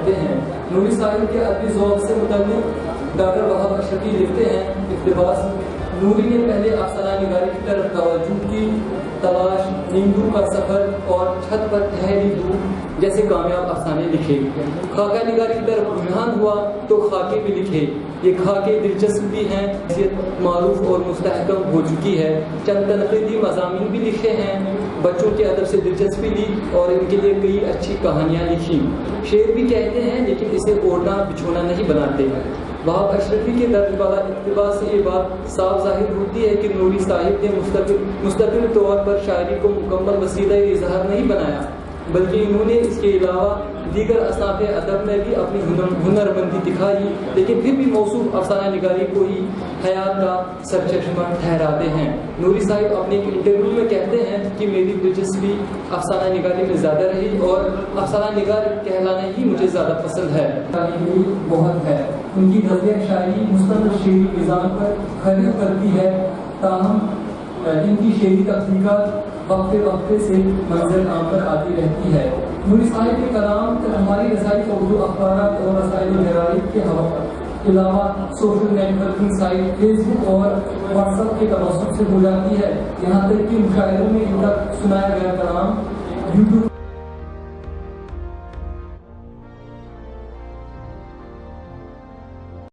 پڑھتے ہیں۔ نوری صاحب کے ادبی ذوق سے متعلق ڈاکٹر وہاب اشرفی لکھتے ہیں اقتباس: نوری نے پہلے افسانہ نگاری کی طرف توجہ کی، تلاش، نیندو کا سفر اور چھت پر ٹھہری دھوپ جیسے کامیاب افسانے لکھے۔ خاکہ نگاری کی طرف رجحان ہوا تو خاکے بھی لکھے۔ یہ خاکے دلچسپ بھی ہیں، معروف اور مستحکم ہو چکی ہے۔ چند تنقیدی مضامین بھی لکھے ہیں، بچوں کے ادب سے دلچسپی لی اور ان کے لیے کئی اچھی کہانیاں لکھی۔ شعر بھی کہتے ہیں لیکن اسے اوڑھنا بچھونا نہیں بناتے۔ وہاب اشرفی کے درج والا اقتباس سے یہ بات صاف ظاہر ہوتی ہے کہ نوری صاحب نے مستقل طور پر شاعری کو مکمل وسیلہ اظہار نہیں بنایا، بلکہ انہوں نے اس کے علاوہ دیگر اصناف ادب میں بھی اپنی ہنرمندی دکھائی، لیکن پھر بھی موصوف افسانہ نگاری کو ہی حیات کا سرچشمہ ٹھہراتے ہیں۔ نوری صاحب اپنے ایک انٹرویو میں کہتے ہیں کہ میری دلچسپی افسانہ نگاری میں زیادہ رہی اور افسانہ نگار کہلانا ہی مجھے زیادہ پسند ہے۔ بہت ہے، ان کی غزل شاعری مستقل شعری نظام پر کھڑی کرتی ہے، تاہم ان کی شعری تخلیقات وقفے سے منظر عام پر آتی رہتی ہے۔ نوری صاحب کے کلام ہماری رسائی اردو اخبارات اور رسائل جرائد کے علاوہ social networking site Facebook اور واٹس ایپ کے توسط سے ہو جاتی ہے، یہاں تک کہ مشاعروں میں ان کا سنایا گیا کلام یوٹیوب